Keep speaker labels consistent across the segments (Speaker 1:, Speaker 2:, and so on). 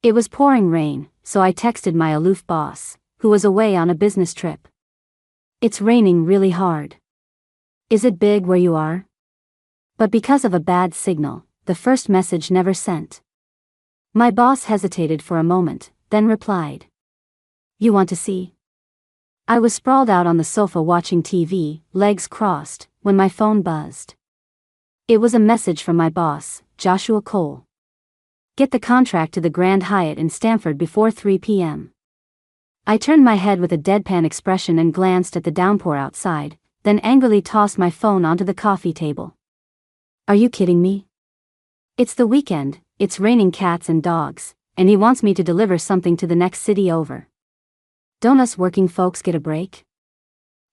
Speaker 1: It was pouring rain, so I texted my aloof boss, who was away on a business trip. It's raining really hard. Is it big where you are? But because of a bad signal, the first message never sent. My boss hesitated for a moment, then replied. You want to see? I was sprawled out on the sofa watching TV, legs crossed, when my phone buzzed. It was a message from my boss, Joshua Cole. Get the contract to the Grand Hyatt in Stamford before 3 p.m. I turned my head with a deadpan expression and glanced at the downpour outside, then angrily tossed my phone onto the coffee table. Are you kidding me? It's the weekend, it's raining cats and dogs, and he wants me to deliver something to the next city over. Don't us working folks get a break?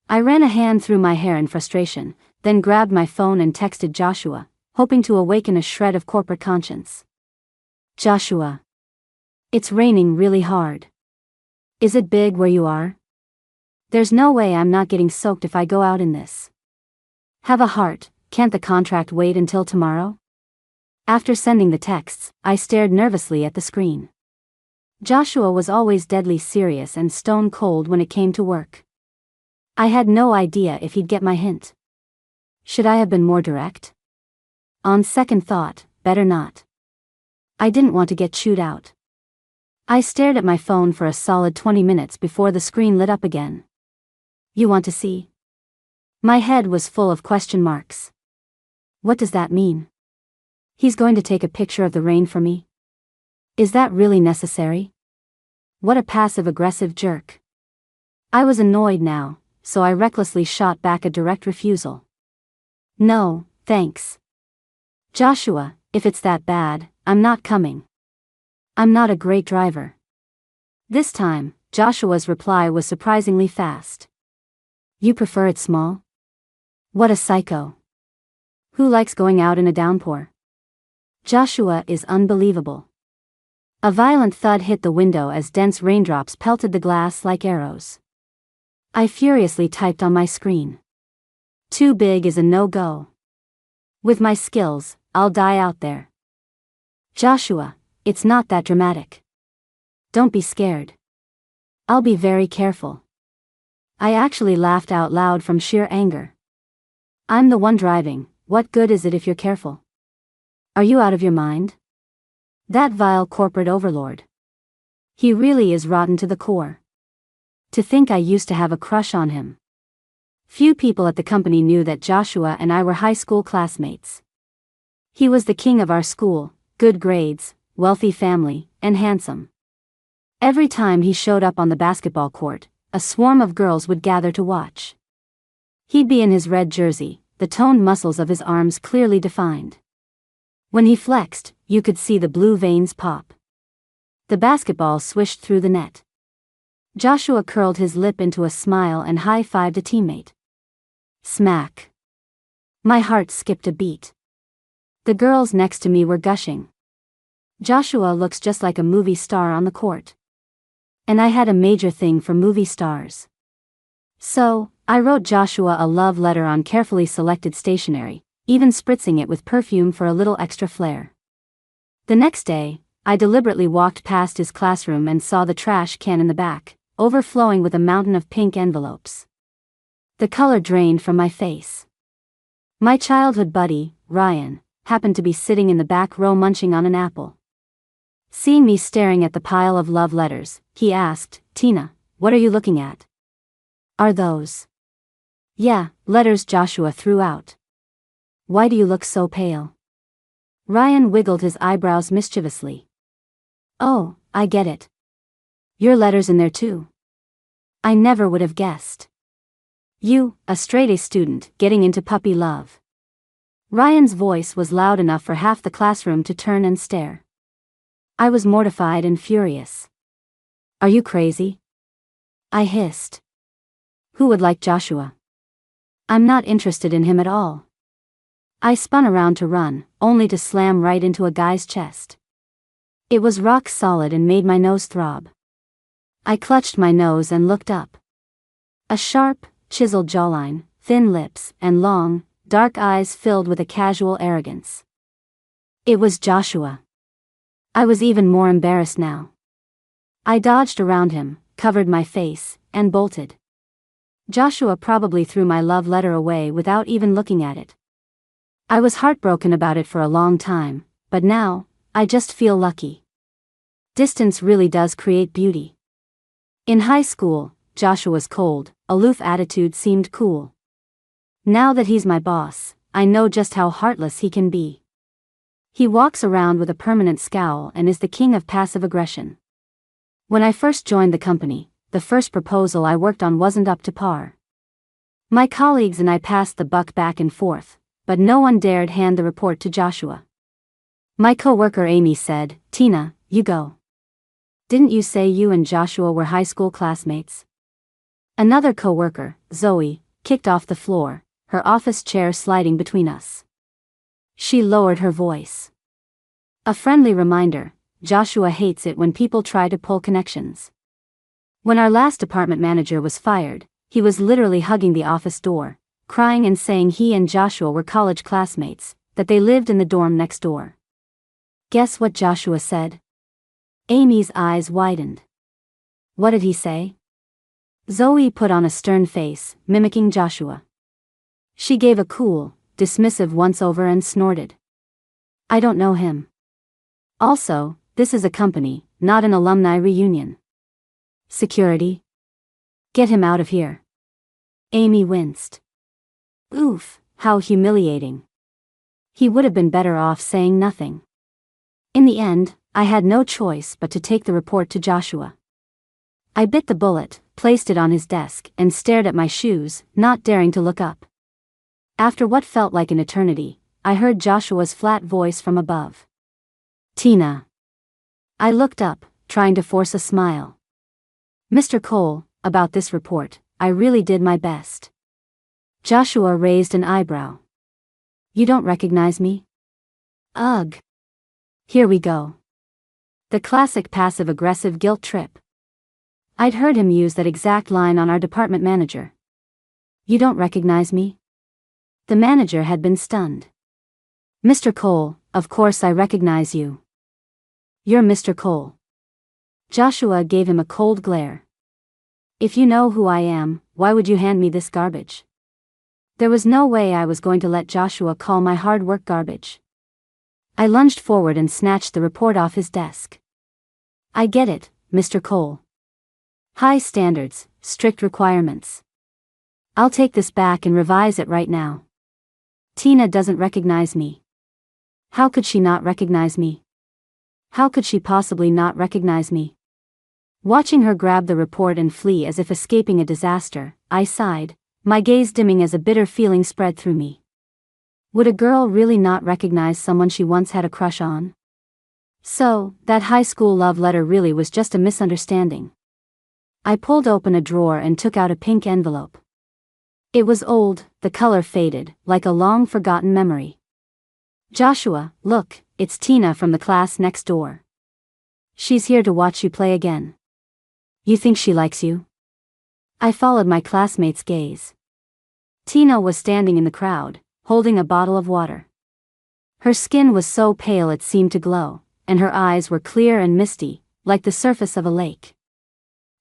Speaker 1: I ran a hand through my hair in frustration, then grabbed my phone and texted Joshua, hoping to awaken a shred of corporate conscience. Joshua. It's raining really hard. Is it big where you are? There's no way I'm not getting soaked if I go out in this. Have a heart, can't the contract wait until tomorrow? After sending the texts, I stared nervously at the screen. Joshua was always deadly serious and stone cold when it came to work. I had no idea if he'd get my hint. Should I have been more direct? On second thought, better not. I didn't want to get chewed out. I stared at my phone for a solid 20 minutes before the screen lit up again. You want to see? My head was full of question marks. What does that mean? He's going to take a picture of the rain for me? Is that really necessary? What a passive-aggressive jerk. I was annoyed now, so I recklessly shot back a direct refusal. No, thanks. Joshua, if it's that bad, I'm not coming. I'm not a great driver. This time, Joshua's reply was surprisingly fast. You prefer it small? What a psycho. Who likes going out in a downpour? Joshua is unbelievable. A violent thud hit the window as dense raindrops pelted the glass like arrows. I furiously typed on my screen. Too big is a no-go. With my skills, I'll die out there. Joshua, it's not that dramatic. Don't be scared. I'll be very careful. I actually laughed out loud from sheer anger. I'm the one driving, what good is it if you're careful? Are you out of your mind? That vile corporate overlord. He really is rotten to the core. To think I used to have a crush on him. Few people at the company knew that Joshua and I were high school classmates. He was the king of our school, good grades, wealthy family, and handsome. Every time he showed up on the basketball court, a swarm of girls would gather to watch. He'd be in his red jersey, the toned muscles of his arms clearly defined. When he flexed, you could see the blue veins pop. The basketball swished through the net. Joshua curled his lip into a smile and high-fived a teammate. Smack. My heart skipped a beat. The girls next to me were gushing. Joshua looks just like a movie star on the court. And I had a major thing for movie stars. So, I wrote Joshua a love letter on carefully selected stationery, even spritzing it with perfume for a little extra flair. The next day, I deliberately walked past his classroom and saw the trash can in the back, overflowing with a mountain of pink envelopes. The color drained from my face. My childhood buddy, Ryan, happened to be sitting in the back row munching on an apple. Seeing me staring at the pile of love letters, he asked, Tina, what are you looking at? Are those? Yeah, letters Joshua threw out. Why do you look so pale? Ryan wiggled his eyebrows mischievously. Oh, I get it. Your letter's in there too. I never would have guessed. You, a straight-A student, getting into puppy love. Ryan's voice was loud enough for half the classroom to turn and stare. I was mortified and furious. Are you crazy? I hissed. Who would like Joshua? I'm not interested in him at all. I spun around to run, only to slam right into a guy's chest. It was rock solid and made my nose throb. I clutched my nose and looked up. A sharp, chiseled jawline, thin lips, and long, dark eyes filled with a casual arrogance. It was Joshua. I was even more embarrassed now. I dodged around him, covered my face, and bolted. Joshua probably threw my love letter away without even looking at it. I was heartbroken about it for a long time, but now, I just feel lucky. Distance really does create beauty. In high school, Joshua's cold, aloof attitude seemed cool. Now that he's my boss, I know just how heartless he can be. He walks around with a permanent scowl and is the king of passive aggression. When I first joined the company, the first proposal I worked on wasn't up to par. My colleagues and I passed the buck back and forth, but no one dared hand the report to Joshua. My coworker Amy said, "Tina, you go. Didn't you say you and Joshua were high school classmates?" Another coworker, Zoe, kicked off the floor, her office chair sliding between us. She lowered her voice. A friendly reminder, Joshua hates it when people try to pull connections. When our last department manager was fired, he was literally hugging the office door, crying and saying he and Joshua were college classmates, that they lived in the dorm next door. Guess what Joshua said? Amy's eyes widened. What did he say? Zoe put on a stern face, mimicking Joshua. She gave a cool, dismissive once-over and snorted. I don't know him. Also, this is a company, not an alumni reunion. Security? Get him out of here. Amy winced. Oof, how humiliating. He would have been better off saying nothing. In the end, I had no choice but to take the report to Joshua. I bit the bullet, placed it on his desk, and stared at my shoes, not daring to look up. After what felt like an eternity, I heard Joshua's flat voice from above. Tina. I looked up, trying to force a smile. Mr. Cole, about this report, I really did my best. Joshua raised an eyebrow. You don't recognize me? Ugh. Here we go. The classic passive-aggressive guilt trip. I'd heard him use that exact line on our department manager. You don't recognize me? The manager had been stunned. Mr. Cole, of course I recognize you. You're Mr. Cole. Joshua gave him a cold glare. If you know who I am, why would you hand me this garbage? There was no way I was going to let Joshua call my hard work garbage. I lunged forward and snatched the report off his desk. I get it, Mr. Cole. High standards, strict requirements. I'll take this back and revise it right now. Tina doesn't recognize me. How could she not recognize me? How could she possibly not recognize me? Watching her grab the report and flee as if escaping a disaster, I sighed, my gaze dimming as a bitter feeling spread through me. Would a girl really not recognize someone she once had a crush on? So, that high school love letter really was just a misunderstanding. I pulled open a drawer and took out a pink envelope. It was old, the color faded, like a long-forgotten memory. Joshua, look, it's Tina from the class next door. She's here to watch you play again. You think she likes you? I followed my classmate's gaze. Tina was standing in the crowd, holding a bottle of water. Her skin was so pale it seemed to glow, and her eyes were clear and misty, like the surface of a lake.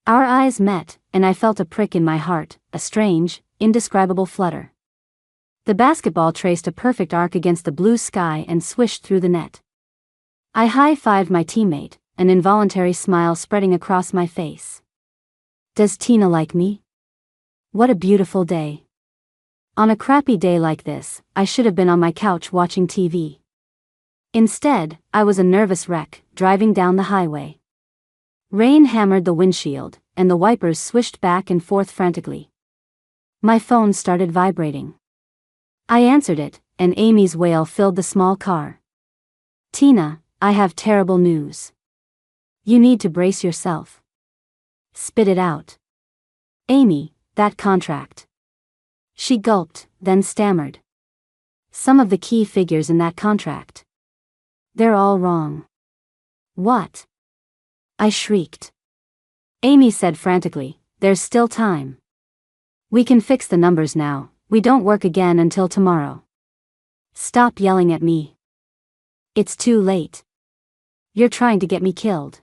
Speaker 1: Our eyes met, and I felt a prick in my heart, a strange, indescribable flutter. The basketball traced a perfect arc against the blue sky and swished through the net. I high-fived my teammate, an involuntary smile spreading across my face. Does Tina like me? What a beautiful day. On a crappy day like this, I should have been on my couch watching TV. Instead, I was a nervous wreck, driving down the highway. Rain hammered the windshield, and the wipers swished back and forth frantically. My phone started vibrating. I answered it, and Amy's wail filled the small car. Tina, I have terrible news. You need to brace yourself. Spit it out. Amy, that contract. She gulped, then stammered. Some of the key figures in that contract. They're all wrong. What? I shrieked. Amy said frantically, there's still time. We can fix the numbers now, we don't work again until tomorrow. Stop yelling at me. It's too late. You're trying to get me killed.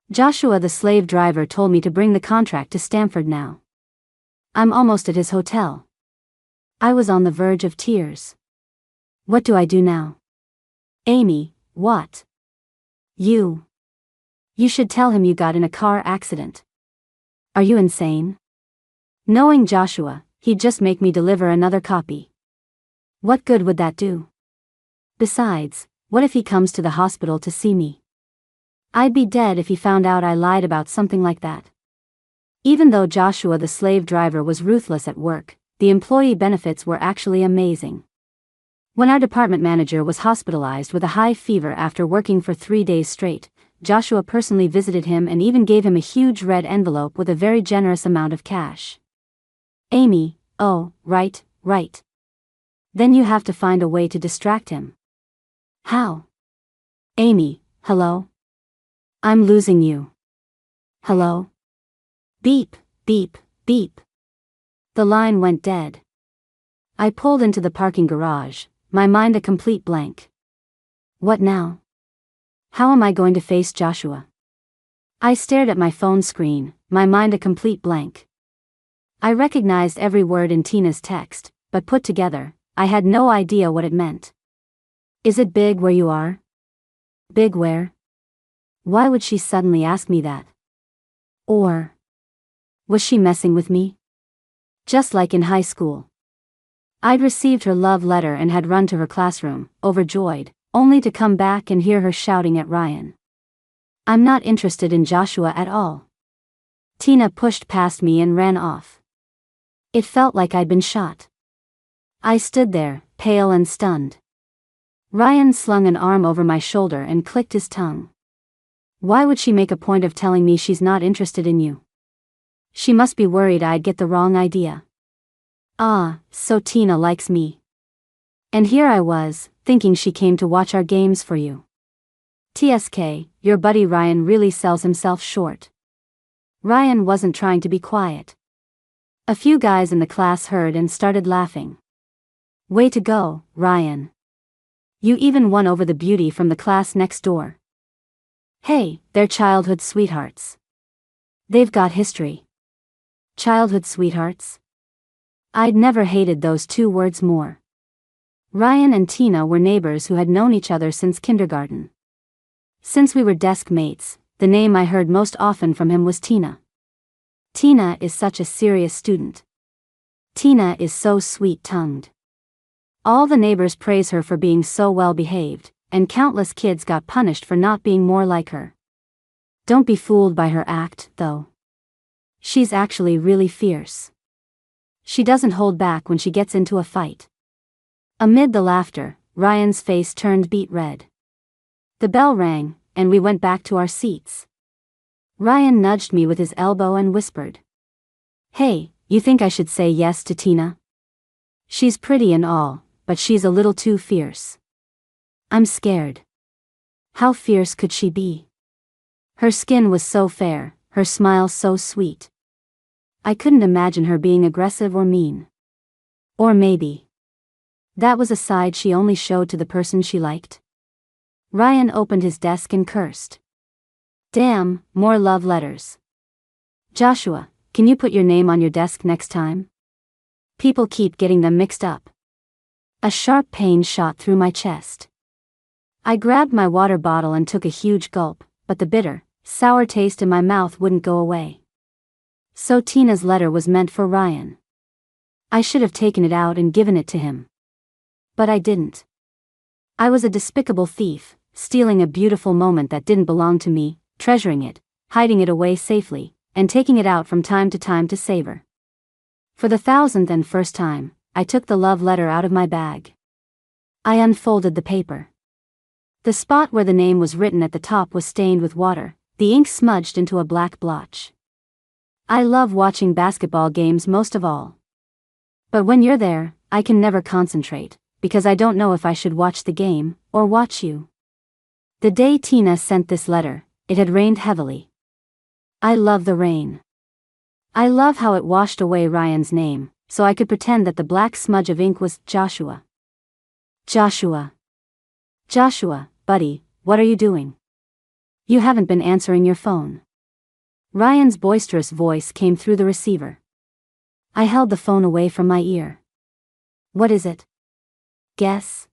Speaker 1: Joshua the slave driver told me to bring the contract to Stamford now. I'm almost at his hotel. I was on the verge of tears. What do I do now? Amy, what? You should tell him you got in a car accident. Are you insane? Knowing Joshua, he'd just make me deliver another copy. What good would that do? Besides, what if he comes to the hospital to see me? I'd be dead if he found out I lied about something like that. Even though Joshua the slave driver was ruthless at work, the employee benefits were actually amazing. When our department manager was hospitalized with a high fever after working for 3 days straight, Joshua personally visited him and even gave him a huge red envelope with a very generous amount of cash. Amy, oh, right. Then you have to find a way to distract him. How? Amy, hello? I'm losing you. Hello? Beep, beep, beep. The line went dead. I pulled into the parking garage, my mind a complete blank. What now? How am I going to face Joshua? I stared at my phone screen, my mind a complete blank. I recognized every word in Tina's text, but put together, I had no idea what it meant. Is it big where you are? Big where? Why would she suddenly ask me that? Or was she messing with me? Just like in high school. I'd received her love letter and had run to her classroom, overjoyed, only to come back and hear her shouting at Ryan. I'm not interested in Joshua at all. Tina pushed past me and ran off. It felt like I'd been shot. I stood there, pale and stunned. Ryan slung an arm over my shoulder and clicked his tongue. Why would she make a point of telling me she's not interested in you? She must be worried I'd get the wrong idea. Ah, so Tina likes me. And here I was, thinking she came to watch our games for you. TSK, your buddy Ryan really sells himself short. Ryan wasn't trying to be quiet. A few guys in the class heard and started laughing. Way to go, Ryan. You even won over the beauty from the class next door. Hey, they're childhood sweethearts. They've got history. Childhood sweethearts? I'd never hated those two words more. Ryan and Tina were neighbors who had known each other since kindergarten. Since we were desk mates, the name I heard most often from him was Tina. Tina is such a serious student. Tina is so sweet-tongued. All the neighbors praise her for being so well-behaved, and countless kids got punished for not being more like her. Don't be fooled by her act, though. She's actually really fierce. She doesn't hold back when she gets into a fight. Amid the laughter, Ryan's face turned beet red. The bell rang, and we went back to our seats. Ryan nudged me with his elbow and whispered, "Hey, you think I should say yes to Tina? She's pretty and all, but she's a little too fierce." I'm scared. How fierce could she be? Her skin was so fair, her smile so sweet. I couldn't imagine her being aggressive or mean. Or maybe that was a side she only showed to the person she liked. Ryan opened his desk and cursed. Damn, more love letters. Joshua, can you put your name on your desk next time? People keep getting them mixed up. A sharp pain shot through my chest. I grabbed my water bottle and took a huge gulp, but the bitter, sour taste in my mouth wouldn't go away. So Tina's letter was meant for Ryan. I should have taken it out and given it to him. But I didn't. I was a despicable thief, stealing a beautiful moment that didn't belong to me, treasuring it, hiding it away safely, and taking it out from time to savor. For the 1,001st time, I took the love letter out of my bag. I unfolded the paper. The spot where the name was written at the top was stained with water, the ink smudged into a black blotch. I love watching basketball games most of all. But when you're there, I can never concentrate, because I don't know if I should watch the game, or watch you. The day Tina sent this letter, it had rained heavily. I love the rain. I love how it washed away Ryan's name, so I could pretend that the black smudge of ink was Joshua. Joshua. Joshua, buddy, what are you doing? You haven't been answering your phone. Ryan's boisterous voice came through the receiver. I held the phone away from my ear. What is it? Guess?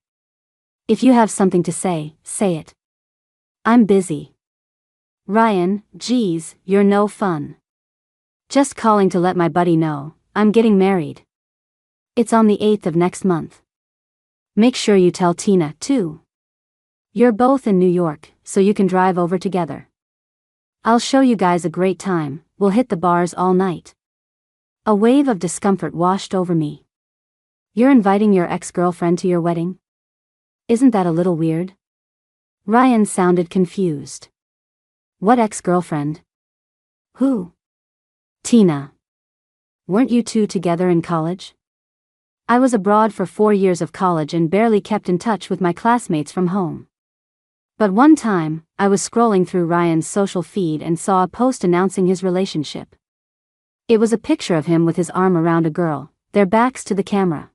Speaker 1: If you have something to say, say it. I'm busy. Ryan, geez, you're no fun. Just calling to let my buddy know, I'm getting married. It's on the 8th of next month. Make sure you tell Tina, too. You're both in New York, so you can drive over together. I'll show you guys a great time, we'll hit the bars all night. A wave of discomfort washed over me. You're inviting your ex-girlfriend to your wedding? Isn't that a little weird? Ryan sounded confused. What ex-girlfriend? Who? Tina. Weren't you two together in college? I was abroad for 4 years of college and barely kept in touch with my classmates from home. But one time, I was scrolling through Ryan's social feed and saw a post announcing his relationship. It was a picture of him with his arm around a girl, their backs to the camera.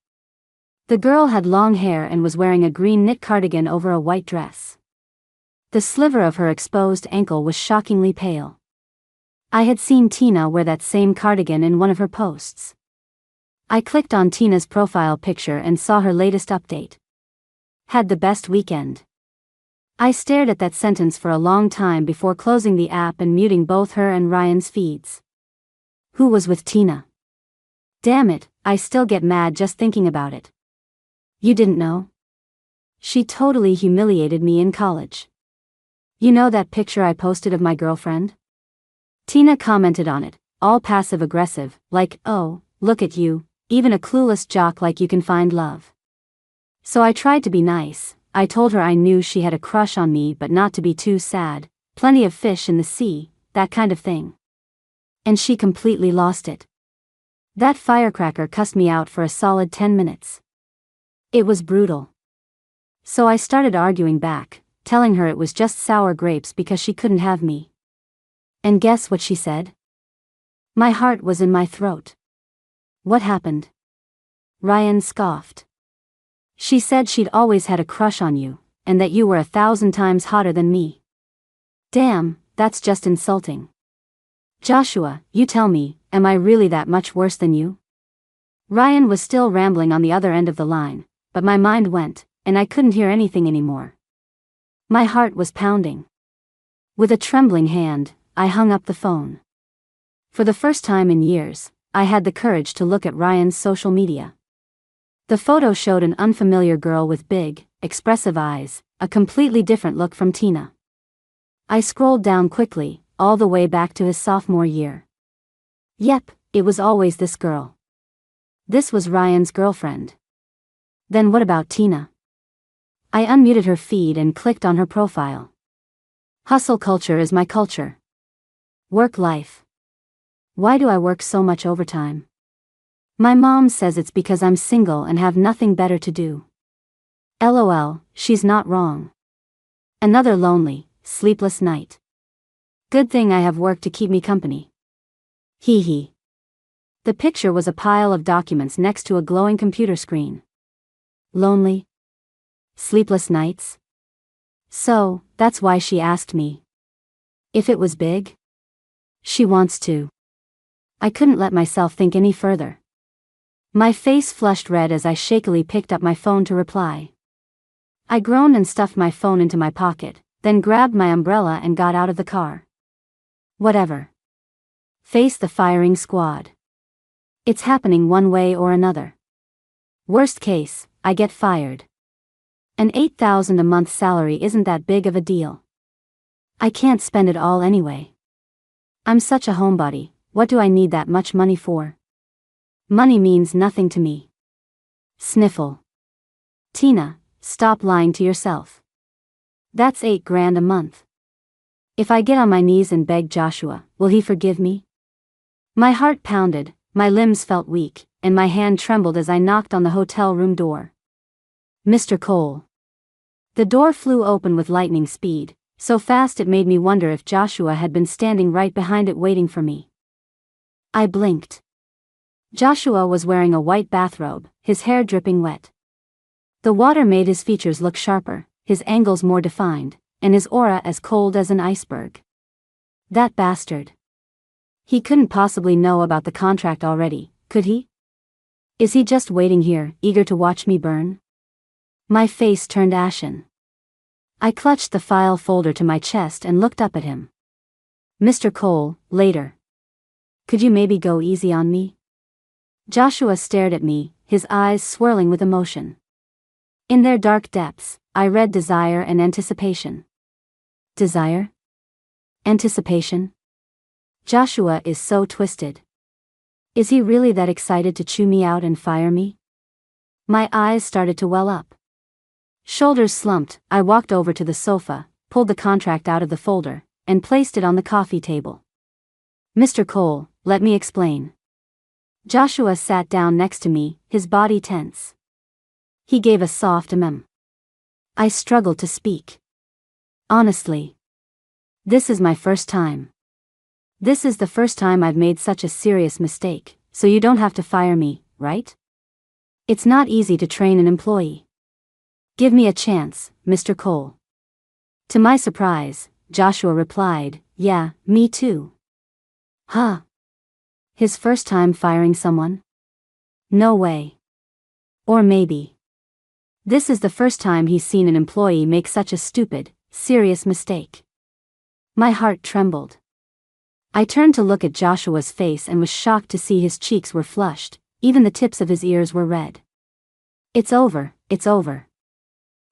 Speaker 1: The girl had long hair and was wearing a green knit cardigan over a white dress. The sliver of her exposed ankle was shockingly pale. I had seen Tina wear that same cardigan in one of her posts. I clicked on Tina's profile picture and saw her latest update. Had the best weekend. I stared at that sentence for a long time before closing the app and muting both her and Ryan's feeds. Who was with Tina? Damn it, I still get mad just thinking about it. You didn't know? She totally humiliated me in college. You know that picture I posted of my girlfriend? Tina commented on it, all passive-aggressive, like, oh, look at you, even a clueless jock like you can find love. So I tried to be nice. I told her I knew she had a crush on me but not to be too sad, plenty of fish in the sea, that kind of thing. And she completely lost it. That firecracker cussed me out for a solid 10 minutes. It was brutal. So I started arguing back, telling her it was just sour grapes because she couldn't have me. And guess what she said? My heart was in my throat. What happened? Ryan scoffed. She said she'd always had a crush on you, and that you were 1,000 times hotter than me. Damn, that's just insulting. Joshua, you tell me, am I really that much worse than you? Ryan was still rambling on the other end of the line, but my mind went, and I couldn't hear anything anymore. My heart was pounding. With a trembling hand, I hung up the phone. For the first time in years, I had the courage to look at Ryan's social media. The photo showed an unfamiliar girl with big, expressive eyes, a completely different look from Tina. I scrolled down quickly, all the way back to his sophomore year. Yep, it was always this girl. This was Ryan's girlfriend. Then what about Tina? I unmuted her feed and clicked on her profile. Hustle culture is my culture. Work life. Why do I work so much overtime? My mom says it's because I'm single and have nothing better to do. LOL, she's not wrong. Another lonely, sleepless night. Good thing I have work to keep me company. Hee hee. The picture was a pile of documents next to a glowing computer screen. Lonely? Sleepless nights? So, that's why she asked me. If it was big? She wants to. I couldn't let myself think any further. My face flushed red as I shakily picked up my phone to reply. I groaned and stuffed my phone into my pocket, then grabbed my umbrella and got out of the car. Whatever. Face the firing squad. It's happening one way or another. Worst case, I get fired. An $8,000 a month salary isn't that big of a deal. I can't spend it all anyway. I'm such a homebody, what do I need that much money for? Money means nothing to me. Sniffle. Tina, stop lying to yourself. That's $8,000 a month. If I get on my knees and beg Joshua, will he forgive me? My heart pounded, my limbs felt weak, and my hand trembled as I knocked on the hotel room door. Mr. Cole. The door flew open with lightning speed, so fast it made me wonder if Joshua had been standing right behind it waiting for me. I blinked. Joshua was wearing a white bathrobe, his hair dripping wet. The water made his features look sharper, his angles more defined, and his aura as cold as an iceberg. That bastard. He couldn't possibly know about the contract already, could he? Is he just waiting here, eager to watch me burn? My face turned ashen. I clutched the file folder to my chest and looked up at him. Mr. Cole, later. Could you maybe go easy on me? Joshua stared at me, his eyes swirling with emotion. In their dark depths, I read desire and anticipation. Desire? Anticipation? Joshua is so twisted. Is he really that excited to chew me out and fire me? My eyes started to well up. Shoulders slumped, I walked over to the sofa, pulled the contract out of the folder, and placed it on the coffee table. Mr. Cole, let me explain. Joshua sat down next to me, his body tense. He gave a soft I struggled to speak. Honestly. This is my first time. This is the first time I've made such a serious mistake, so you don't have to fire me, right? It's not easy to train an employee. Give me a chance, Mr. Cole. To my surprise, Joshua replied, yeah, me too. Huh? His first time firing someone? No way. Or maybe. This is the first time he's seen an employee make such a stupid, serious mistake. My heart trembled. I turned to look at Joshua's face and was shocked to see his cheeks were flushed, even the tips of his ears were red. It's over, it's over.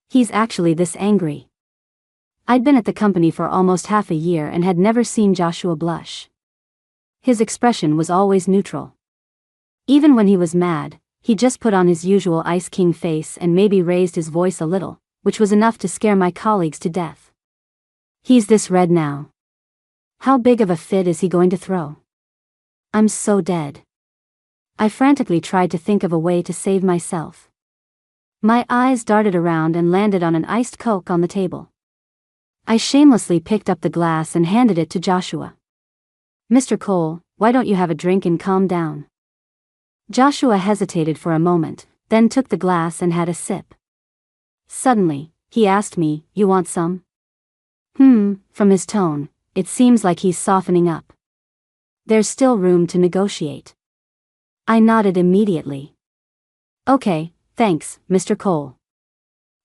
Speaker 1: He's actually this angry. I'd been at the company for almost half a year and had never seen Joshua blush. His expression was always neutral. Even when he was mad, he just put on his usual Ice King face and maybe raised his voice a little, which was enough to scare my colleagues to death. He's this red now. How big of a fit is he going to throw? I'm so dead. I frantically tried to think of a way to save myself. My eyes darted around and landed on an iced Coke on the table. I shamelessly picked up the glass and handed it to Joshua. Mr. Cole, why don't you have a drink and calm down? Joshua hesitated for a moment, then took the glass and had a sip. Suddenly, he asked me, you want some? From his tone, it seems like he's softening up. There's still room to negotiate. I nodded immediately. Okay, thanks, Mr. Cole.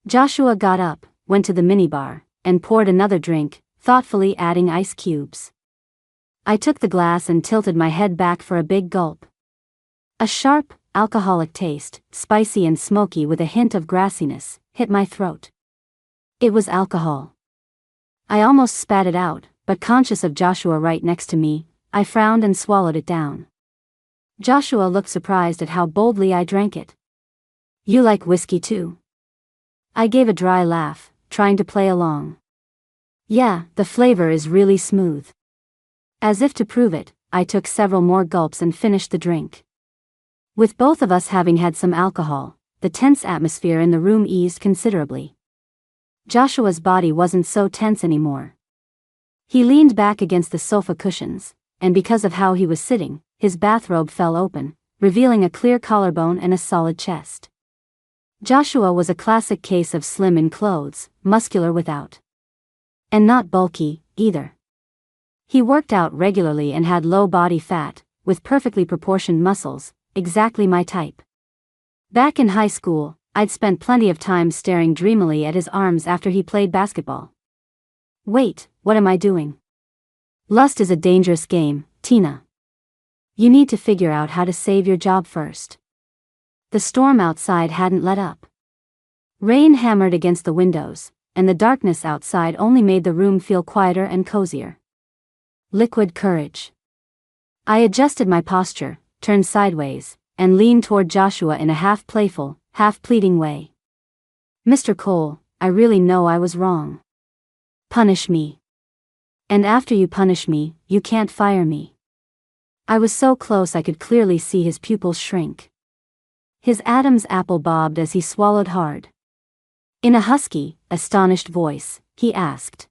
Speaker 1: Joshua got up, went to the minibar, and poured another drink, thoughtfully adding ice cubes. I took the glass and tilted my head back for a big gulp. A sharp, alcoholic taste, spicy and smoky with a hint of grassiness, hit my throat. It was alcohol. I almost spat it out, but conscious of Joshua right next to me, I frowned and swallowed it down. Joshua looked surprised at how boldly I drank it. You like whiskey too? I gave a dry laugh, trying to play along. Yeah, the flavor is really smooth. As if to prove it, I took several more gulps and finished the drink. With both of us having had some alcohol, the tense atmosphere in the room eased considerably. Joshua's body wasn't so tense anymore. He leaned back against the sofa cushions, and because of how he was sitting, his bathrobe fell open, revealing a clear collarbone and a solid chest. Joshua was a classic case of slim in clothes, muscular without. And not bulky, either. He worked out regularly and had low body fat, with perfectly proportioned muscles, exactly my type. Back in high school, I'd spent plenty of time staring dreamily at his arms after he played basketball. Wait, what am I doing? Lust is a dangerous game, Tina. You need to figure out how to save your job first. The storm outside hadn't let up. Rain hammered against the windows, and the darkness outside only made the room feel quieter and cozier. Liquid courage. I adjusted my posture, turned sideways, and leaned toward Joshua in a half-playful, half-pleading way. Mr. Cole, I really know I was wrong. Punish me. And after you punish me, you can't fire me. I was so close I could clearly see his pupils shrink. His Adam's apple bobbed as he swallowed hard. In a husky, astonished voice, he asked.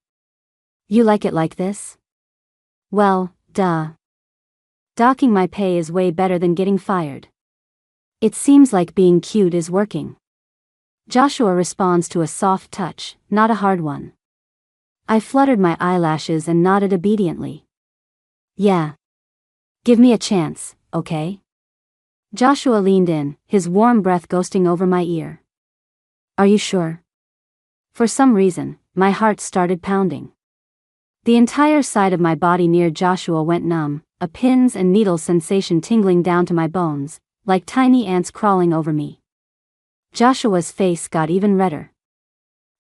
Speaker 1: You like it like this? Well, duh. Docking my pay is way better than getting fired. It seems like being cute is working. Joshua responds to a soft touch, not a hard one. I fluttered my eyelashes and nodded obediently. Yeah. Give me a chance, okay? Joshua leaned in, his warm breath ghosting over my ear. Are you sure? For some reason, my heart started pounding. The entire side of my body near Joshua went numb, a pins and needles sensation tingling down to my bones, like tiny ants crawling over me. Joshua's face got even redder.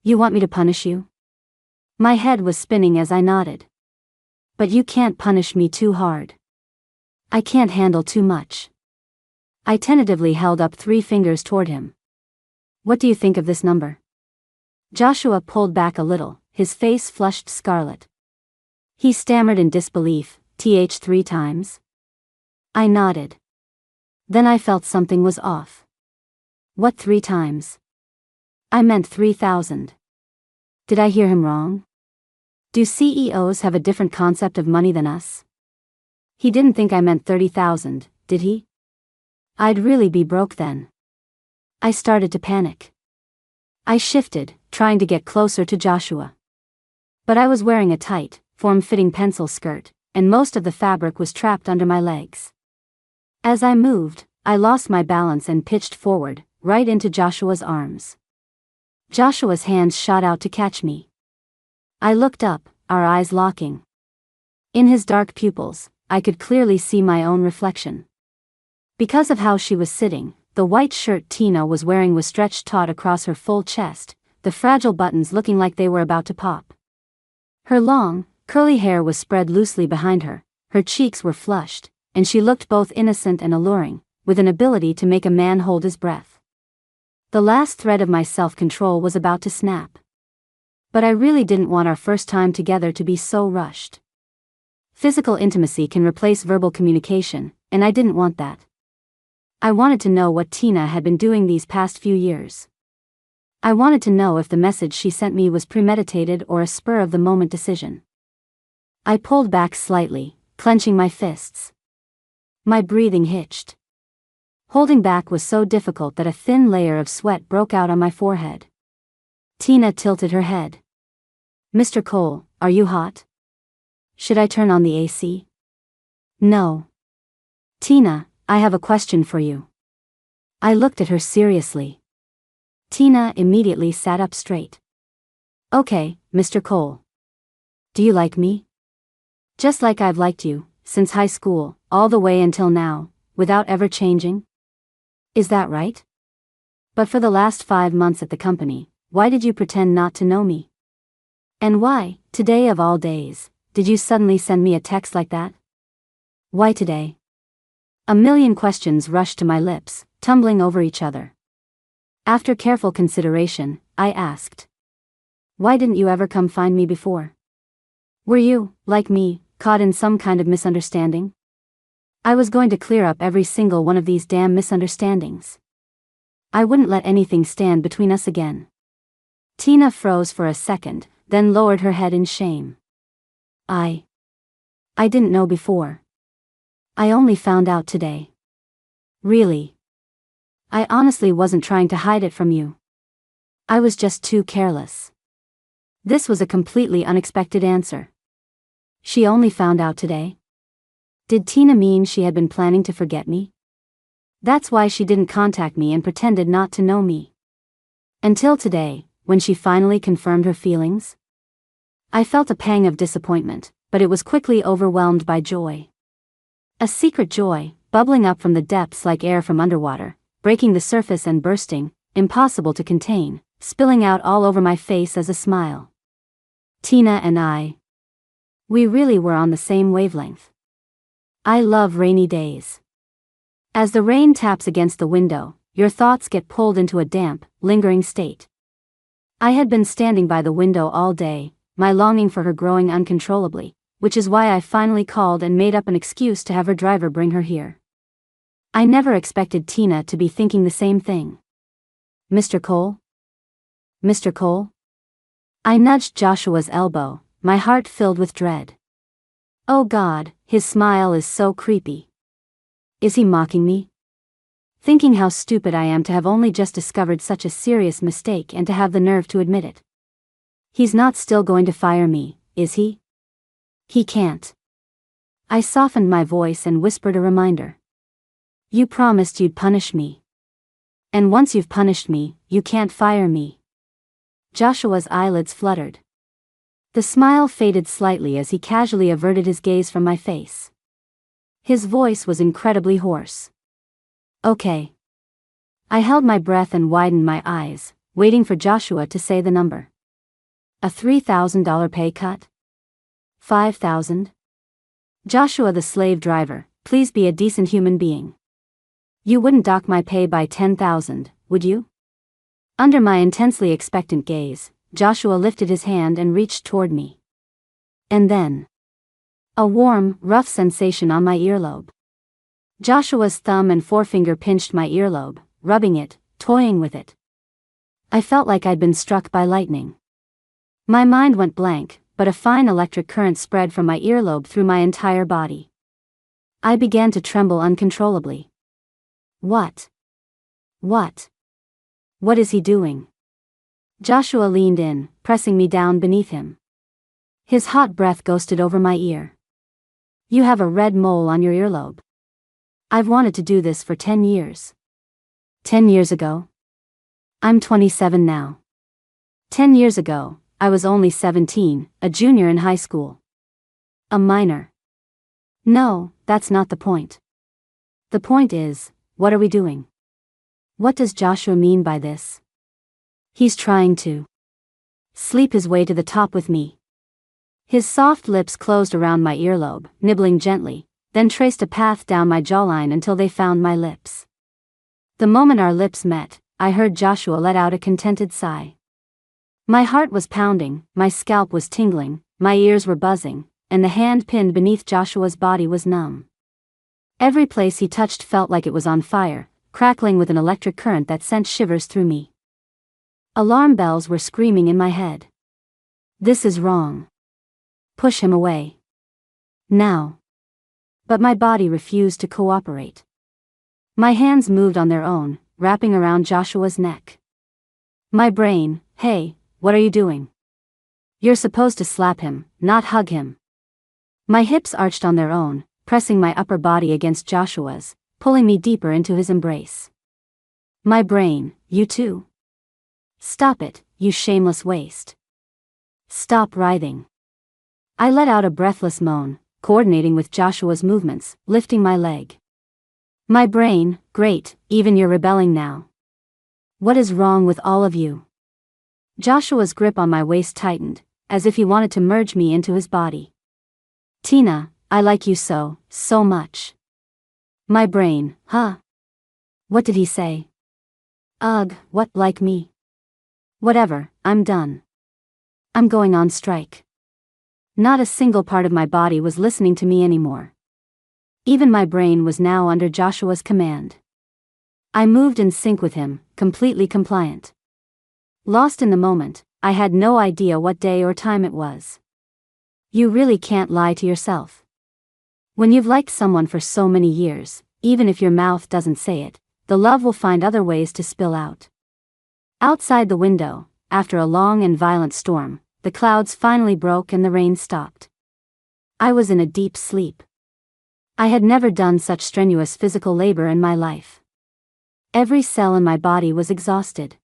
Speaker 1: You want me to punish you? My head was spinning as I nodded. But you can't punish me too hard. I can't handle too much. I tentatively held up 3 fingers toward him. What do you think of this number? Joshua pulled back a little, his face flushed scarlet. He stammered in disbelief, "Th 3 times?" I nodded. Then I felt something was off. What 3 times? I meant 3,000. Did I hear him wrong? Do CEOs have a different concept of money than us? He didn't think I meant 30,000, did he? I'd really be broke then. I started to panic. I shifted, trying to get closer to Joshua. But I was wearing a tight, form-fitting pencil skirt, and most of the fabric was trapped under my legs. As I moved, I lost my balance and pitched forward, right into Joshua's arms. Joshua's hands shot out to catch me. I looked up, our eyes locking. In his dark pupils, I could clearly see my own reflection. Because of how she was sitting, the white shirt Tina was wearing was stretched taut across her full chest, the fragile buttons looking like they were about to pop. Her long, curly hair was spread loosely behind her, her cheeks were flushed, and she looked both innocent and alluring, with an ability to make a man hold his breath. The last thread of my self-control was about to snap. But I really didn't want our first time together to be so rushed. Physical intimacy can replace verbal communication, and I didn't want that. I wanted to know what Tina had been doing these past few years. I wanted to know if the message she sent me was premeditated or a spur-of-the-moment decision. I pulled back slightly, clenching my fists. My breathing hitched. Holding back was so difficult that a thin layer of sweat broke out on my forehead. Tina tilted her head. Mr. Cole, are you hot? Should I turn on the AC? No. Tina, I have a question for you. I looked at her seriously. Tina immediately sat up straight. Okay, Mr. Cole. Do you like me? Just like I've liked you, since high school, all the way until now, without ever changing? Is that right? But for the last 5 months at the company, why did you pretend not to know me? And why, today of all days, did you suddenly send me a text like that? Why today? A million questions rushed to my lips, tumbling over each other. After careful consideration, I asked. Why didn't you ever come find me before? Were you, like me, caught in some kind of misunderstanding? I was going to clear up every single one of these damn misunderstandings. I wouldn't let anything stand between us again. Tina froze for a second, then lowered her head in shame. I didn't know before. I only found out today. Really? I honestly wasn't trying to hide it from you. I was just too careless. This was a completely unexpected answer. She only found out today? Did Tina mean she had been planning to forget me? That's why she didn't contact me and pretended not to know me. Until today, when she finally confirmed her feelings? I felt a pang of disappointment, but it was quickly overwhelmed by joy. A secret joy, bubbling up from the depths like air from underwater, breaking the surface and bursting, impossible to contain, spilling out all over my face as a smile. Tina and we really were on the same wavelength. I love rainy days. As the rain taps against the window, your thoughts get pulled into a damp, lingering state. I had been standing by the window all day, my longing for her growing uncontrollably, which is why I finally called and made up an excuse to have her driver bring her here. I never expected Tina to be thinking the same thing. Mr. Cole? Mr. Cole? I nudged Joshua's elbow, my heart filled with dread. Oh God, his smile is so creepy. Is he mocking me? Thinking how stupid I am to have only just discovered such a serious mistake and to have the nerve to admit it. He's not still going to fire me, is he? He can't. I softened my voice and whispered a reminder. You promised you'd punish me. And once you've punished me, you can't fire me. Joshua's eyelids fluttered. The smile faded slightly as he casually averted his gaze from my face. His voice was incredibly hoarse. Okay. I held my breath and widened my eyes, waiting for Joshua to say the number. A $3,000 pay cut? 5,000? Joshua the slave driver, please be a decent human being. You wouldn't dock my pay by 10,000, would you? Under my intensely expectant gaze, Joshua lifted his hand and reached toward me. And then, a warm, rough sensation on my earlobe. Joshua's thumb and forefinger pinched my earlobe, rubbing it, toying with it. I felt like I'd been struck by lightning. My mind went blank, but a fine electric current spread from my earlobe through my entire body. I began to tremble uncontrollably. What? What? What is he doing? Joshua leaned in, pressing me down beneath him. His hot breath ghosted over my ear. You have a red mole on your earlobe. I've wanted to do this for 10 years. 10 years ago? I'm 27 now. 10 years ago, I was only 17, a junior in high school. A minor. No, that's not the point. The point is, what are we doing? What does Joshua mean by this? He's trying to sleep his way to the top with me. His soft lips closed around my earlobe, nibbling gently, then traced a path down my jawline until they found my lips. The moment our lips met, I heard Joshua let out a contented sigh. My heart was pounding, my scalp was tingling, my ears were buzzing, and the hand pinned beneath Joshua's body was numb. Every place he touched felt like it was on fire, crackling with an electric current that sent shivers through me. Alarm bells were screaming in my head. This is wrong. Push him away. Now. But my body refused to cooperate. My hands moved on their own, wrapping around Joshua's neck. My brain, hey, what are you doing? You're supposed to slap him, not hug him. My hips arched on their own, pressing my upper body against Joshua's, pulling me deeper into his embrace. My brain, you too. Stop it, you shameless waste. Stop writhing. I let out a breathless moan, coordinating with Joshua's movements, lifting my leg. My brain, great, even you're rebelling now. What is wrong with all of you? Joshua's grip on my waist tightened, as if he wanted to merge me into his body. Tina, I like you so, so much. My brain, huh? What did he say? Ugh, what, like me? Whatever, I'm done. I'm going on strike. Not a single part of my body was listening to me anymore. Even my brain was now under Joshua's command. I moved in sync with him, completely compliant. Lost in the moment, I had no idea what day or time it was. You really can't lie to yourself. When you've liked someone for so many years, even if your mouth doesn't say it, the love will find other ways to spill out. Outside the window, after a long and violent storm, the clouds finally broke and the rain stopped. I was in a deep sleep. I had never done such strenuous physical labor in my life. Every cell in my body was exhausted.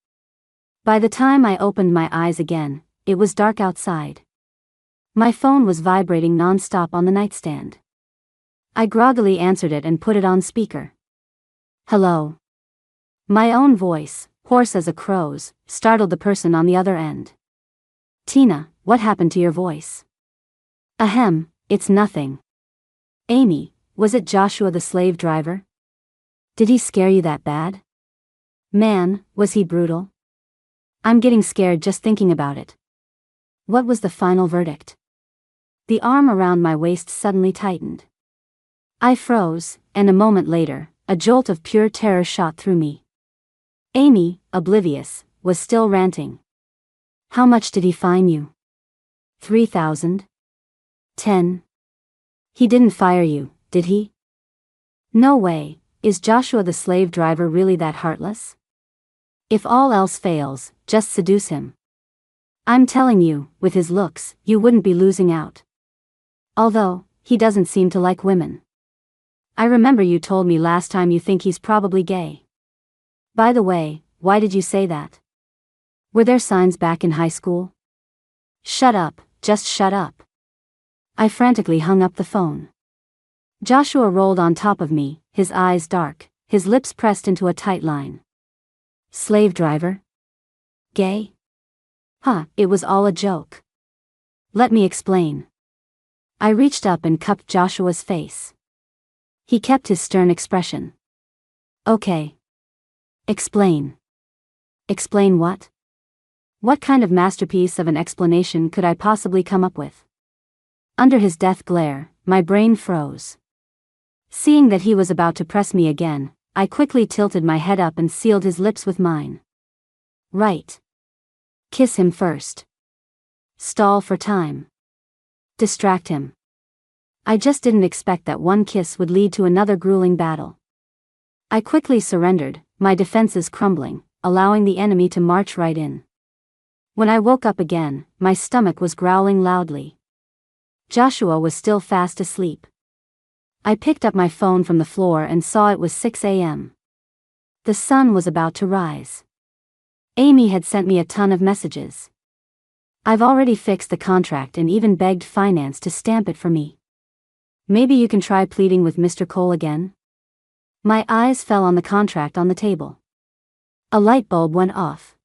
Speaker 1: By the time I opened my eyes again, it was dark outside. My phone was vibrating non-stop on the nightstand. I groggily answered it and put it on speaker. Hello. My own voice, hoarse as a crow's, startled the person on the other end. Tina, what happened to your voice? Ahem, it's nothing. Amy, was it Joshua the slave driver? Did he scare you that bad? Man, was he brutal? I'm getting scared just thinking about it. What was the final verdict? The arm around my waist suddenly tightened. I froze, and a moment later, a jolt of pure terror shot through me. Amy, oblivious, was still ranting. How much did he fine you? 3,000? 10? He didn't fire you, did he? No way, is Joshua the slave driver really that heartless? If all else fails, just seduce him. I'm telling you, with his looks, you wouldn't be losing out. Although, he doesn't seem to like women. I remember you told me last time you think he's probably gay. By the way, why did you say that? Were there signs back in high school? Shut up, just shut up. I frantically hung up the phone. Joshua rolled on top of me, his eyes dark, his lips pressed into a tight line. Slave driver? Gay? Huh, it was all a joke. Let me explain. I reached up and cupped Joshua's face. He kept his stern expression. Okay. Explain. Explain what? What kind of masterpiece of an explanation could I possibly come up with? Under his death glare, my brain froze. Seeing that he was about to press me again, I quickly tilted my head up and sealed his lips with mine. Right. Kiss him first. Stall for time. Distract him. I just didn't expect that one kiss would lead to another grueling battle. I quickly surrendered, my defenses crumbling, allowing the enemy to march right in. When I woke up again, my stomach was growling loudly. Joshua was still fast asleep. I picked up my phone from the floor and saw it was 6 a.m. The sun was about to rise. Amy had sent me a ton of messages. I've already fixed the contract and even begged finance to stamp it for me. Maybe you can try pleading with Mr. Cole again? My eyes fell on the contract on the table. A light bulb went off.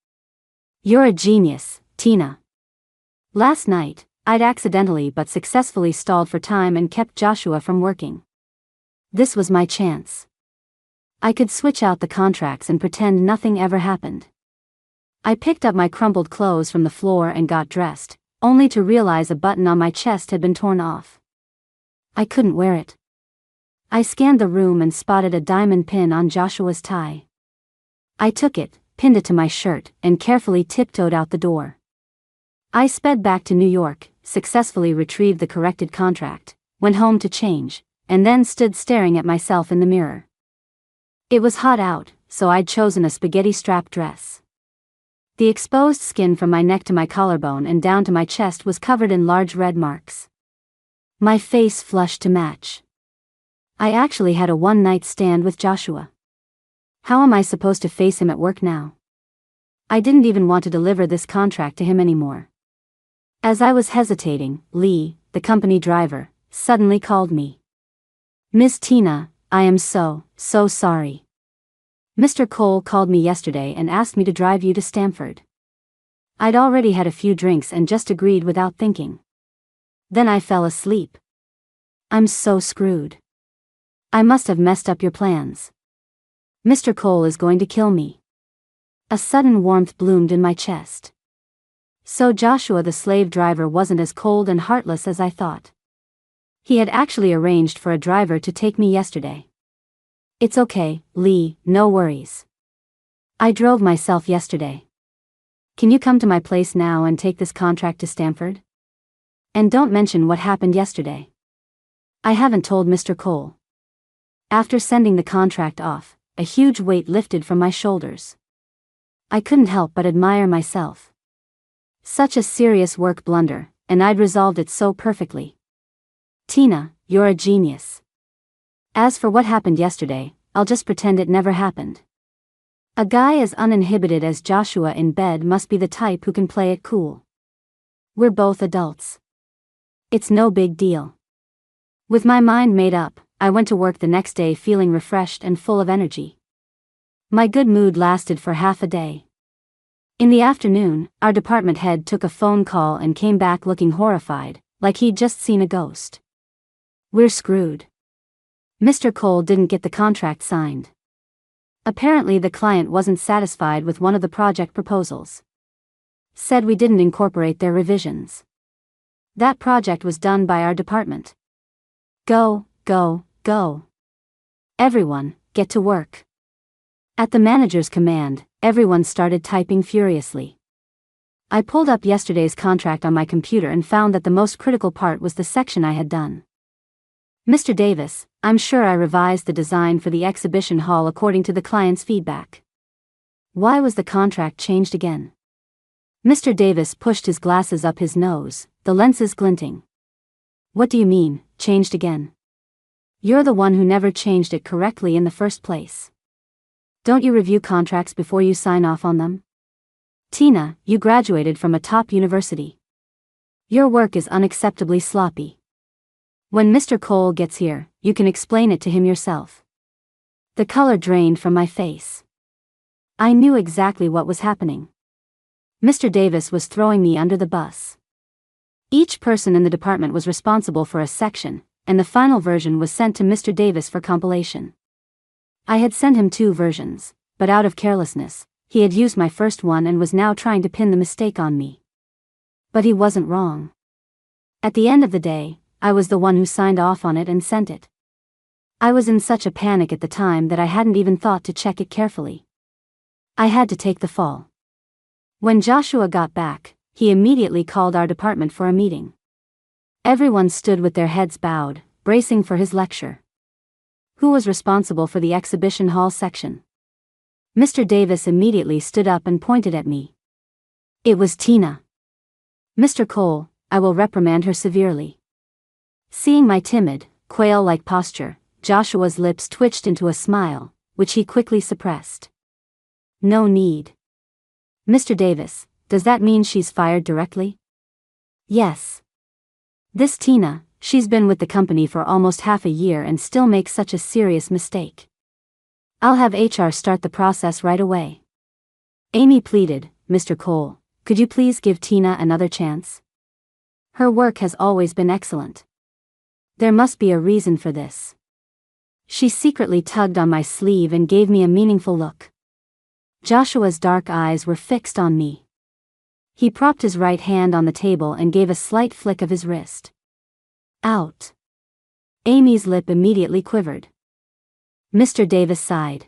Speaker 1: You're a genius, Tina. Last night, I'd accidentally but successfully stalled for time and kept Joshua from working. This was my chance. I could switch out the contracts and pretend nothing ever happened. I picked up my crumpled clothes from the floor and got dressed, only to realize a button on my chest had been torn off. I couldn't wear it. I scanned the room and spotted a diamond pin on Joshua's tie. I took it, pinned it to my shirt, and carefully tiptoed out the door. I sped back to New York, successfully retrieved the corrected contract, went home to change, and then stood staring at myself in the mirror. It was hot out, so I'd chosen a spaghetti strap dress. The exposed skin from my neck to my collarbone and down to my chest was covered in large red marks. My face flushed to match. I actually had a one-night stand with Joshua. How am I supposed to face him at work now? I didn't even want to deliver this contract to him anymore. As I was hesitating, Lee, the company driver, suddenly called me. Miss Tina, I am so sorry. Mr. Cole called me yesterday and asked me to drive you to Stamford. I'd already had a few drinks and just agreed without thinking. Then I fell asleep. I'm so screwed. I must have messed up your plans. Mr. Cole is going to kill me. A sudden warmth bloomed in my chest. So Joshua the slave driver wasn't as cold and heartless as I thought. He had actually arranged for a driver to take me yesterday. It's okay, Lee, no worries. I drove myself yesterday. Can you come to my place now and take this contract to Stamford? And don't mention what happened yesterday. I haven't told Mr. Cole. After sending the contract off, a huge weight lifted from my shoulders. I couldn't help but admire myself. Such a serious work blunder, and I'd resolved it so perfectly. Tina, you're a genius. As for what happened yesterday, I'll just pretend it never happened. A guy as uninhibited as Joshua in bed must be the type who can play it cool. We're both adults. It's no big deal. With my mind made up, I went to work the next day feeling refreshed and full of energy. My good mood lasted for half a day. In the afternoon, our department head took a phone call and came back looking horrified, like he'd just seen a ghost. We're screwed. Mr. Cole didn't get the contract signed. Apparently the client wasn't satisfied with one of the project proposals. Said we didn't incorporate their revisions. That project was done by our department. Go. Everyone, get to work. At the manager's command, everyone started typing furiously. I pulled up yesterday's contract on my computer and found that the most critical part was the section I had done. Mr. Davis, I'm sure I revised the design for the exhibition hall according to the client's feedback. Why was the contract changed again? Mr. Davis pushed his glasses up his nose, the lenses glinting. What do you mean, changed again? You're the one who never changed it correctly in the first place. Don't you review contracts before you sign off on them? Tina, you graduated from a top university. Your work is unacceptably sloppy. When Mr. Cole gets here, you can explain it to him yourself. The color drained from my face. I knew exactly what was happening. Mr. Davis was throwing me under the bus. Each person in the department was responsible for a section, and the final version was sent to Mr. Davis for compilation. I had sent him 2 versions, but out of carelessness, he had used my first one and was now trying to pin the mistake on me. But he wasn't wrong. At the end of the day, I was the one who signed off on it and sent it. I was in such a panic at the time that I hadn't even thought to check it carefully. I had to take the fall. When Joshua got back, he immediately called our department for a meeting. Everyone stood with their heads bowed, bracing for his lecture. Who was responsible for the exhibition hall section? Mr. Davis immediately stood up and pointed at me. It was Tina. Mr. Cole, I will reprimand her severely. Seeing my timid, quail-like posture, Joshua's lips twitched into a smile, which he quickly suppressed. No need. Mr. Davis, does that mean she's fired directly? Yes. This Tina, she's been with the company for almost half a year and still makes such a serious mistake. I'll have HR start the process right away. Amy pleaded, Mr. Cole, could you please give Tina another chance? Her work has always been excellent. There must be a reason for this. She secretly tugged on my sleeve and gave me a meaningful look. Joshua's dark eyes were fixed on me. He propped his right hand on the table and gave a slight flick of his wrist. Out. Amy's lip immediately quivered. Mr. Davis sighed.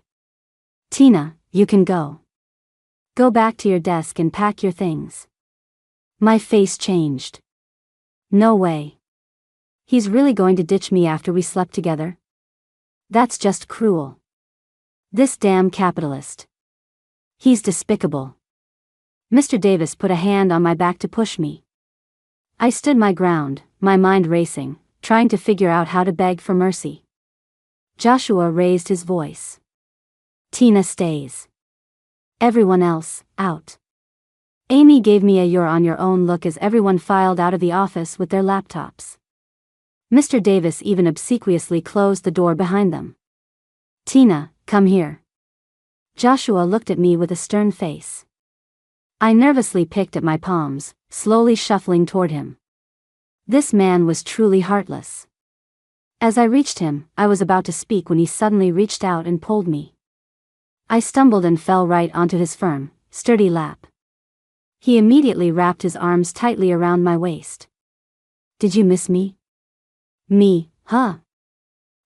Speaker 1: Tina, you can go. Go back to your desk and pack your things. My face changed. No way. He's really going to ditch me after we slept together? That's just cruel. This damn capitalist. He's despicable. Mr. Davis put a hand on my back to push me. I stood my ground, my mind racing, trying to figure out how to beg for mercy. Joshua raised his voice. Tina stays. Everyone else, out. Amy gave me a you're on your own look as everyone filed out of the office with their laptops. Mr. Davis even obsequiously closed the door behind them. Tina, come here. Joshua looked at me with a stern face. I nervously picked at my palms, slowly shuffling toward him. This man was truly heartless. As I reached him, I was about to speak when he suddenly reached out and pulled me. I stumbled and fell right onto his firm, sturdy lap. He immediately wrapped his arms tightly around my waist. Did you miss me? Me, huh?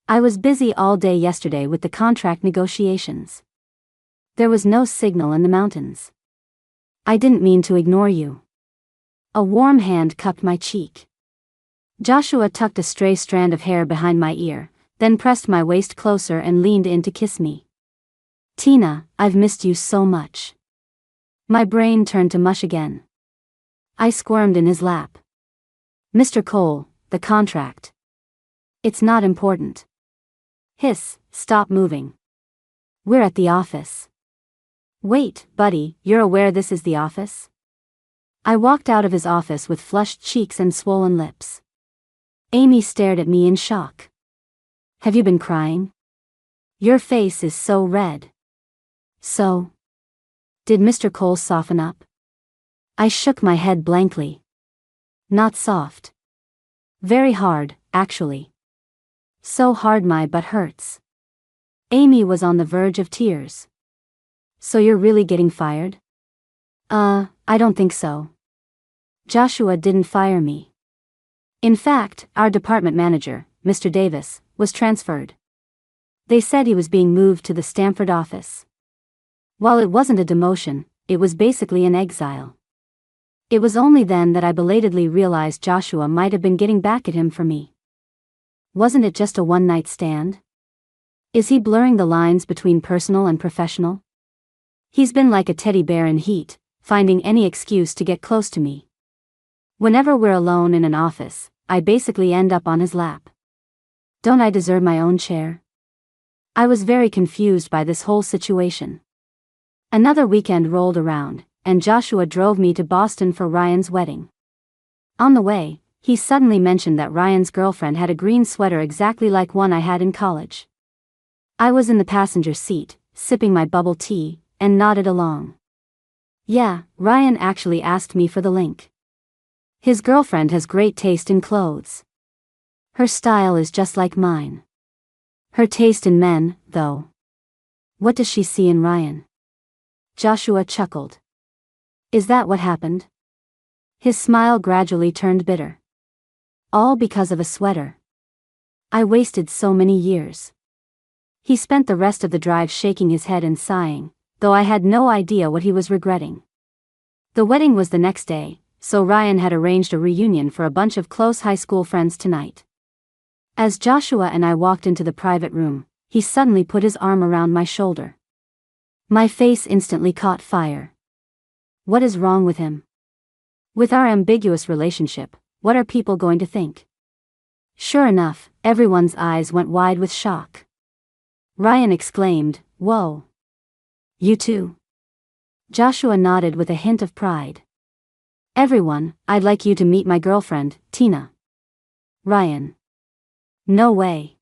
Speaker 1: I was busy all day yesterday with the contract negotiations. There was no signal in the mountains. I didn't mean to ignore you. A warm hand cupped my cheek. Joshua tucked a stray strand of hair behind my ear, then pressed my waist closer and leaned in to kiss me. Tina, I've missed you so much. My brain turned to mush again. I squirmed in his lap. Mr. Cole, the contract. It's not important. Hiss, stop moving. We're at the office. Wait, buddy, you're aware this is the office? I walked out of his office with flushed cheeks and swollen lips. Amy stared at me in shock. Have you been crying? Your face is so red. So? Did Mr. Cole soften up? I shook my head blankly. Not soft. Very hard, actually. So hard my butt hurts. Amy was on the verge of tears. So you're really getting fired? I don't think so. Joshua didn't fire me. In fact, our department manager, Mr. Davis, was transferred. They said he was being moved to the Stamford office. While it wasn't a demotion, it was basically an exile. It was only then that I belatedly realized Joshua might have been getting back at him for me. Wasn't it just a one-night stand? Is he blurring the lines between personal and professional? He's been like a teddy bear in heat, finding any excuse to get close to me. Whenever we're alone in an office, I basically end up on his lap. Don't I deserve my own chair? I was very confused by this whole situation. Another weekend rolled around, and Joshua drove me to Boston for Ryan's wedding. On the way, he suddenly mentioned that Ryan's girlfriend had a green sweater exactly like one I had in college. I was in the passenger seat, sipping my bubble tea, and nodded along. Yeah, Ryan actually asked me for the link. His girlfriend has great taste in clothes. Her style is just like mine. Her taste in men, though. What does she see in Ryan? Joshua chuckled. Is that what happened? His smile gradually turned bitter. All because of a sweater. I wasted so many years. He spent the rest of the drive shaking his head and sighing, though I had no idea what he was regretting. The wedding was the next day, so Ryan had arranged a reunion for a bunch of close high school friends tonight. As Joshua and I walked into the private room, he suddenly put his arm around my shoulder. My face instantly caught fire. What is wrong with him? With our ambiguous relationship, what are people going to think? Sure enough, everyone's eyes went wide with shock. Ryan exclaimed, "Whoa. You too?" Joshua nodded with a hint of pride. "Everyone, I'd like you to meet my girlfriend, Tina." Ryan. No way.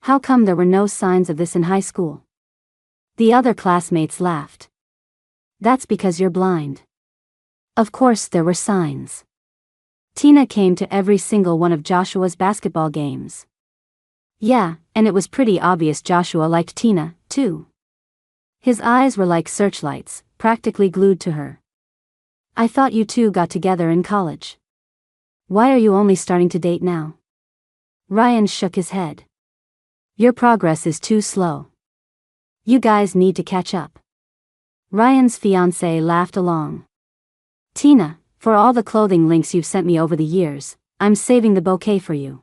Speaker 1: How come there were no signs of this in high school? The other classmates laughed. That's because you're blind. Of course there were signs. Tina came to every single one of Joshua's basketball games. Yeah, and it was pretty obvious Joshua liked Tina, too. His eyes were like searchlights, practically glued to her. I thought you two got together in college. Why are you only starting to date now? Ryan shook his head. Your progress is too slow. You guys need to catch up. Ryan's fiancée laughed along. Tina, for all the clothing links you've sent me over the years, I'm saving the bouquet for you.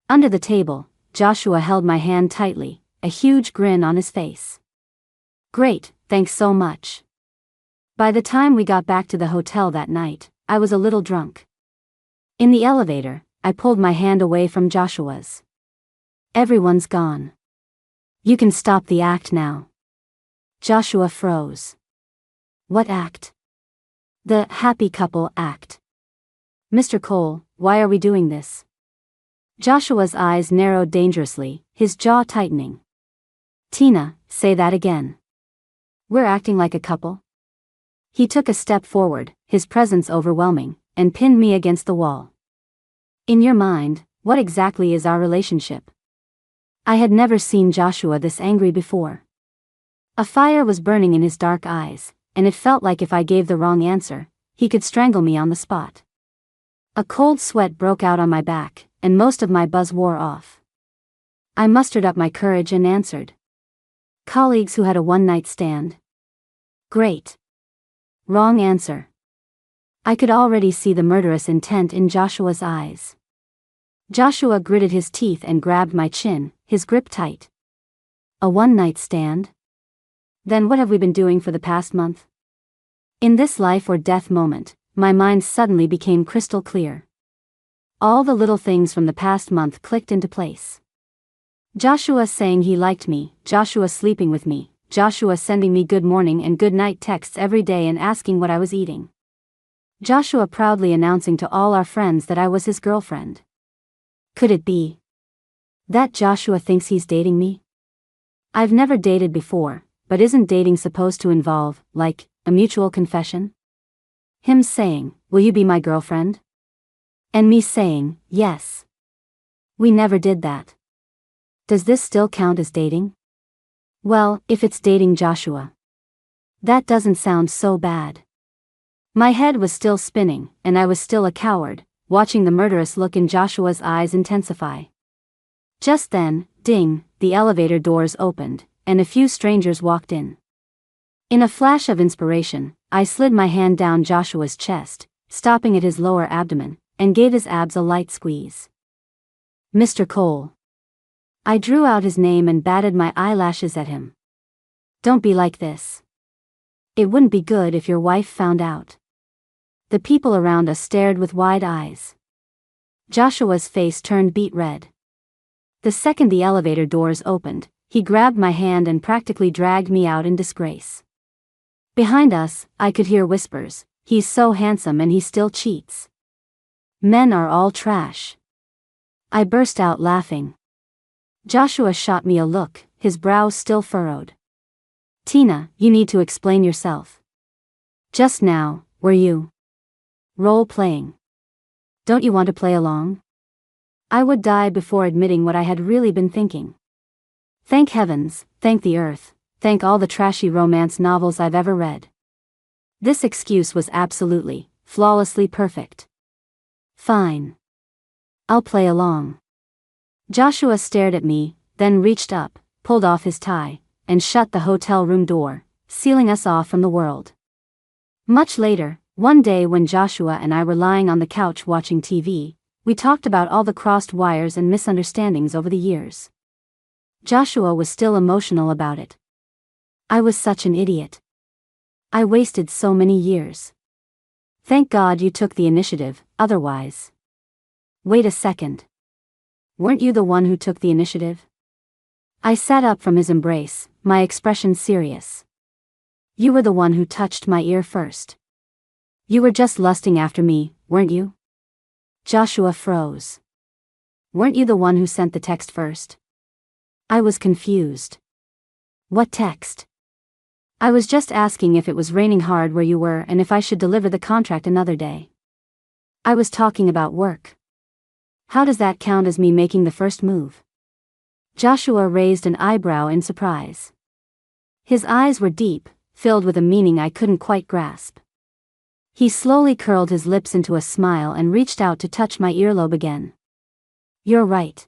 Speaker 1: Under the table, Joshua held my hand tightly, a huge grin on his face. Great, thanks so much. By the time we got back to the hotel that night, I was a little drunk. In the elevator, I pulled my hand away from Joshua's. Everyone's gone. You can stop the act now. Joshua froze. What act? The happy couple act. Mr. Cole, why are we doing this? Joshua's eyes narrowed dangerously, his jaw tightening. Tina, say that again. We're acting like a couple? He took a step forward, his presence overwhelming, and pinned me against the wall. In your mind, what exactly is our relationship? I had never seen Joshua this angry before. A fire was burning in his dark eyes, and it felt like if I gave the wrong answer, he could strangle me on the spot. A cold sweat broke out on my back, and most of my buzz wore off. I mustered up my courage and answered. Colleagues who had a one-night stand. Great. Wrong answer. I could already see the murderous intent in Joshua's eyes. Joshua gritted his teeth and grabbed my chin, his grip tight. A one-night stand? Then what have we been doing for the past month? In this life or death moment, my mind suddenly became crystal clear. All the little things from the past month clicked into place. Joshua saying he liked me, Joshua sleeping with me, Joshua sending me good morning and good night texts every day and asking what I was eating. Joshua proudly announcing to all our friends that I was his girlfriend. Could it be that Joshua thinks he's dating me? I've never dated before, but isn't dating supposed to involve, like, a mutual confession? Him saying, will you be my girlfriend? And me saying, yes. We never did that. Does this still count as dating? Well, if it's dating Joshua. That doesn't sound so bad. My head was still spinning, and I was still a coward, watching the murderous look in Joshua's eyes intensify. Just then, ding, the elevator doors opened, and a few strangers walked in. In a flash of inspiration, I slid my hand down Joshua's chest, stopping at his lower abdomen, and gave his abs a light squeeze. Mr. Cole. I drew out his name and batted my eyelashes at him. Don't be like this. It wouldn't be good if your wife found out. The people around us stared with wide eyes. Joshua's face turned beet red. The second the elevator doors opened, he grabbed my hand and practically dragged me out in disgrace. Behind us, I could hear whispers, "He's so handsome and he still cheats. Men are all trash." I burst out laughing. Joshua shot me a look, his brows still furrowed. "Tina, you need to explain yourself. Just now, were you role-playing? Don't you want to play along?" I would die before admitting what I had really been thinking. Thank heavens, thank the earth, thank all the trashy romance novels I've ever read. This excuse was absolutely, flawlessly perfect. "Fine. I'll play along." Joshua stared at me, then reached up, pulled off his tie, and shut the hotel room door, sealing us off from the world. Much later, one day when Joshua and I were lying on the couch watching TV, we talked about all the crossed wires and misunderstandings over the years. Joshua was still emotional about it. I was such an idiot. I wasted so many years. Thank God you took the initiative, otherwise. Wait a second. Weren't you the one who took the initiative? I sat up from his embrace, my expression serious. You were the one who touched my ear first. You were just lusting after me, weren't you? Joshua froze. Weren't you the one who sent the text first? I was confused. What text? I was just asking if it was raining hard where you were and if I should deliver the contract another day. I was talking about work. How does that count as me making the first move? Joshua raised an eyebrow in surprise. His eyes were deep, filled with a meaning I couldn't quite grasp. He slowly curled his lips into a smile and reached out to touch my earlobe again. You're right.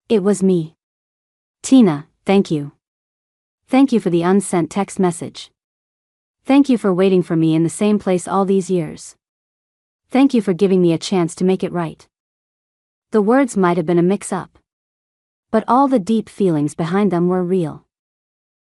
Speaker 1: It was me. Tina, thank you. Thank you for the unsent text message. Thank you for waiting for me in the same place all these years. Thank you for giving me a chance to make it right. The words might have been a mix-up, but all the deep feelings behind them were real.